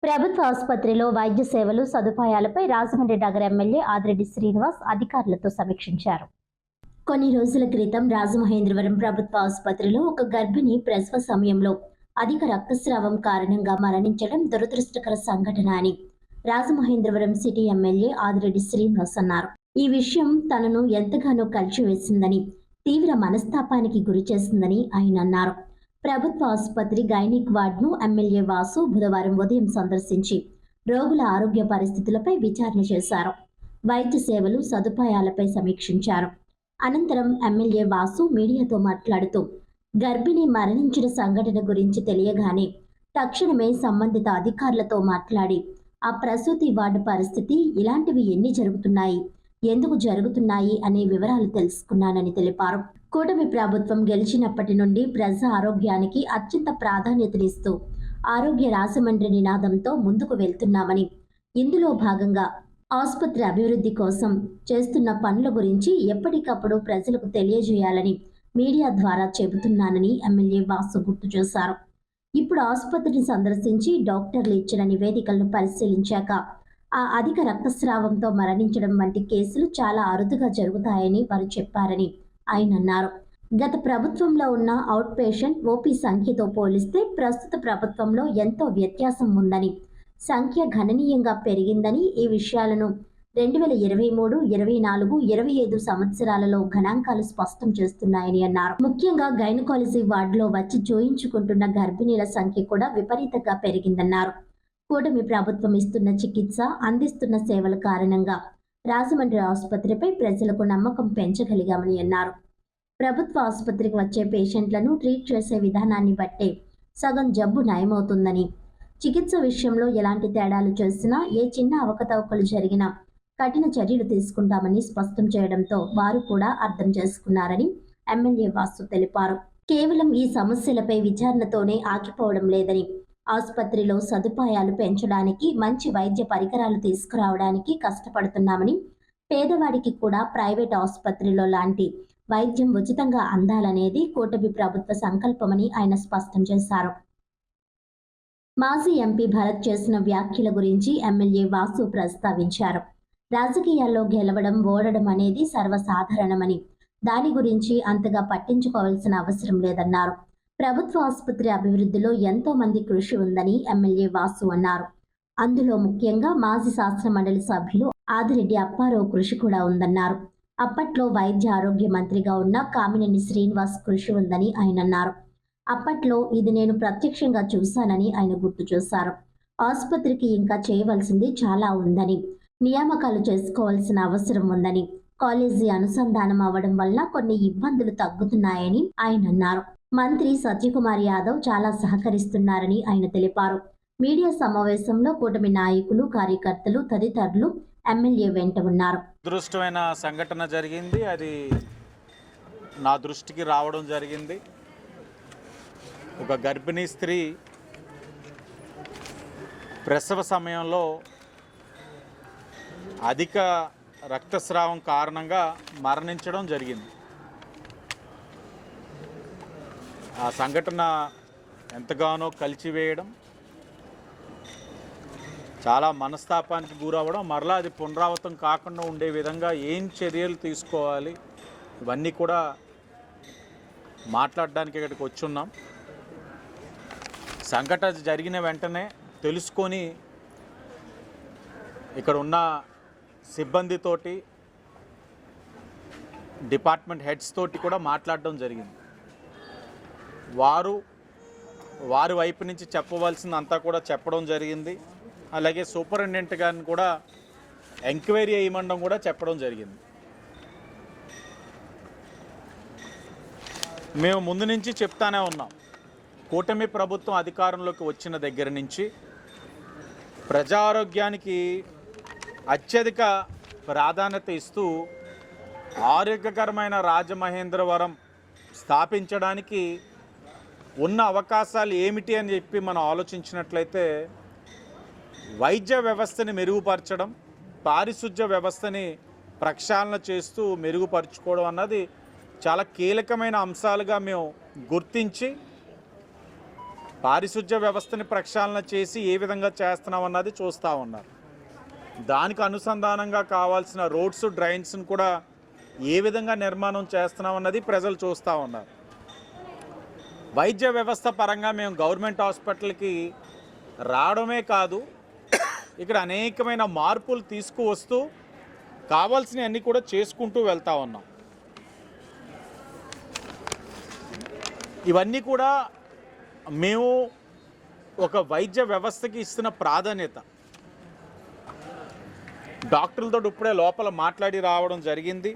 ప్రభుత్వ ఆసుపత్రిలో వైద్య సేవలు సదుపాయాలపై రాజమండ్రి నగర ఎమ్మెల్యే ఆదిరెడ్డి శ్రీనివాస్ అధికారులతో సమీక్షించారు. కొన్ని రోజుల క్రితం రాజమహేంద్రవరం ప్రభుత్వ ఆసుపత్రిలో ఒక గర్భిణి ప్రసవ సమయంలో అధిక రక్తస్రావం కారణంగా మరణించడం దురదృష్టకర సంఘటన అని రాజమహేంద్రవరం సిటీ ఎమ్మెల్యే ఆదిరెడ్డి శ్రీనివాస్ అన్నారు. ఈ విషయం తనను ఎంతగానో కలిచివేసిందని, తీవ్ర మనస్తాపానికి గురిచేసిందని ఆయన అన్నారు. ప్రభుత్వ ఆసుపత్రి గైనిక్ వార్డును ఎమ్మెల్యే వాసు బుధవారం ఉదయం సందర్శించి రోగుల ఆరోగ్య పరిస్థితులపై విచారణ చేశారు. వైద్య సేవలు సదుపాయాలపై సమీక్షించారు. అనంతరం ఎమ్మెల్యే వాసు మీడియాతో మాట్లాడుతూ గర్భిణి మరణించిన సంఘటన గురించి తెలియగానే తక్షణమే సంబంధిత అధికారులతో మాట్లాడి ఆ ప్రసూతి వార్డు పరిస్థితి, ఇలాంటివి ఎన్ని జరుగుతున్నాయి, ఎందుకు జరుగుతున్నాయి అనే వివరాలు తెలుసుకున్నానని తెలిపారు. కూటమి ప్రభుత్వం గెలిచినప్పటి నుండి ప్రజా ఆరోగ్యానికి అత్యంత ప్రాధాన్యతనిస్తూ ఆరోగ్య రాజమండ్రి నినాదంతో ముందుకు వెళ్తున్నామని, ఇందులో భాగంగా ఆసుపత్రి అభివృద్ధి కోసం చేస్తున్న పనుల గురించి ఎప్పటికప్పుడు ప్రజలకు తెలియజేయాలని మీడియా ద్వారా చెబుతున్నానని ఎమ్మెల్యే వాసు గుర్తు చేశారు. ఇప్పుడు ఆసుపత్రిని సందర్శించి డాక్టర్లు ఇచ్చిన నివేదికలను పరిశీలించాక ఆ అధిక రక్తస్రావంతో మరణించడం వంటి కేసులు చాలా అరుదుగా జరుగుతాయని వారు చెప్పారని ఆయన అన్నారు. గత ప్రభుత్వంలో ఉన్న అవుట్ పేషెంట్ ఓపీ సంఖ్యతో పోలిస్తే ప్రస్తుత ప్రభుత్వంలో ఎంతో వ్యత్యాసం ఉందని, సంఖ్య గణనీయంగా పెరిగిందని, ఈ విషయాలను 2023, 24, 25 సంవత్సరాలలో గణాంకాలు స్పష్టం చేస్తున్నాయని అన్నారు. ముఖ్యంగా గైనకాలజీ వార్డులో వచ్చి జోయించుకుంటున్న గర్భిణీల సంఖ్య కూడా విపరీతంగా పెరిగిందన్నారు. కూటమి ప్రభుత్వం ఇస్తున్న చికిత్స, అందిస్తున్న సేవల కారణంగా రాజమండ్రి ఆసుపత్రిపై ప్రజలకు నమ్మకం పెంచగలిగామని అన్నారు. ప్రభుత్వ ఆసుపత్రికి వచ్చే పేషెంట్లను ట్రీట్ చేసే విధానాన్ని బట్టే సగం జబ్బు నయమవుతుందని, చికిత్స విషయంలో ఎలాంటి తేడాలు చేసినా, ఏ చిన్న అవకతవకలు జరిగినా కఠిన చర్యలు తీసుకుంటామని స్పష్టం చేయడంతో వారు కూడా అర్థం చేసుకున్నారని ఎమ్మెల్యే వాసు తెలిపారు. కేవలం ఈ సమస్యలపై విచారణతోనే ఆగిపోవడం లేదని, ఆసుపత్రిలో సదుపాయాలు పెంచడానికి, మంచి వైద్య పరికరాలు తీసుకురావడానికి కష్టపడుతున్నామని, పేదవాడికి కూడా ప్రైవేట్ ఆసుపత్రిలో లాంటి వైద్యం ఉచితంగా అందాలనేది కూటమి ప్రభుత్వ సంకల్పమని ఆయన స్పష్టం చేశారు. మాజీ ఎంపీ భరత్ చేసిన వ్యాఖ్యల గురించి ఎమ్మెల్యే వాసు ప్రస్తావించారు. రాజకీయాల్లో గెలవడం, ఓడడం అనేది సర్వసాధారణమని, దాని గురించి అంతగా పట్టించుకోవాల్సిన అవసరం లేదన్నారు. ప్రభుత్వ ఆసుపత్రి అభివృద్ధిలో ఎంతో మంది కృషి ఉందని ఎమ్మెల్యే వాసు అన్నారు. అందులో ముఖ్యంగా మాజీ శాసన మండలి సభ్యులు ఆదిరెడ్డి అప్పారావు కృషి కూడా ఉందన్నారు. అప్పట్లో వైద్య ఆరోగ్య మంత్రిగా ఉన్న కామినేని శ్రీనివాస్ కృషి ఉందని ఆయన అన్నారు. అప్పట్లో ఇది నేను ప్రత్యక్షంగా చూశానని ఆయన గుర్తు చేశారు. ఆసుపత్రికి ఇంకా చేయవలసింది చాలా ఉందని, నియామకాలు చేసుకోవాల్సిన అవసరం ఉందని, కాలేజీ అనుసంధానం అవ్వడం వల్ల కొన్ని ఇబ్బందులు తగ్గుతున్నాయని ఆయన అన్నారు. మంత్రి సత్యకుమార్ యాదవ్ చాలా సహకరిస్తున్నారని ఆయన తెలిపారు. మీడియా సమావేశంలో కూటమి నాయకులు, కార్యకర్తలు తదితరులు ఎమ్మెల్యే వెంట ఉన్నారు. అదృష్టమైన సంఘటన జరిగింది. అది నా దృష్టికి రావడం జరిగింది. ఒక గర్భిణీ స్త్రీ ప్రసవ సమయంలో అధిక రక్తస్రావం కారణంగా మరణించడం జరిగింది. ఆ సంఘటన ఎంతగానో కలిచివేయడం, చాలా మనస్తాపానికి గురవ్వడం, మరలా అది పునరావృతం కాకుండా ఉండే విధంగా ఏం చర్యలు తీసుకోవాలి, ఇవన్నీ కూడా మాట్లాడడానికి ఇక్కడికి వచ్చున్నాం. సంఘటన జరిగిన వెంటనే తెలుసుకొని ఇక్కడ ఉన్న సిబ్బందితోటి, డిపార్ట్మెంట్ హెడ్స్ తోటి కూడా మాట్లాడడం జరిగింది. వారి వైపు నుంచి చెప్పవలసిందంతా కూడా చెప్పడం జరిగింది. అలాగే సూపరింటెండెంట్ గారిని కూడా ఎంక్వైరీ చేయమండం కూడా చెప్పడం జరిగింది. మేము ముందు నుంచి చెప్తానే ఉన్నాం, కూటమి ప్రభుత్వం అధికారంలోకి వచ్చిన దగ్గర నుంచి ప్రజారోగ్యానికి అత్యధిక ప్రాధాన్యత ఇస్తూ ఆరోగ్యకరమైన రాజమహేంద్రవరం స్థాపించడానికి ఉన్న అవకాశాలు ఏమిటి అని చెప్పి మనం ఆలోచించినట్లయితే, వైద్య వ్యవస్థని మెరుగుపరచడం, పారిశుధ్య వ్యవస్థని ప్రక్షాళన చేస్తూ మెరుగుపరుచుకోవడం అన్నది చాలా కీలకమైన అంశాలుగా మేము గుర్తించి పారిశుధ్య వ్యవస్థని ప్రక్షాళన చేసి ఏ విధంగా చేస్తున్నాం అన్నది చూస్తూ ఉన్నారు. దానికి అనుసంధానంగా కావాల్సిన రోడ్స్ డ్రైన్స్ని కూడా ఏ విధంగా నిర్మాణం చేస్తున్నాం అన్నది ప్రజలు చూస్తూ ఉన్నారు. వైద్య వ్యవస్థ పరంగా మేము గవర్నమెంట్ హాస్పిటల్కి రావడమే కాదు, ఇక్కడ అనేకమైన మార్పులు తీసుకువస్తూ కావాల్సినవి అన్నీ కూడా చేసుకుంటూ వెళ్తూ ఉన్నాం. ఇవన్నీ కూడా మేము ఒక వైద్య వ్యవస్థకి ఇస్తున్న ప్రాధాన్యత. డాక్టర్లతో ఇప్పుడే లోపల మాట్లాడి రావడం జరిగింది.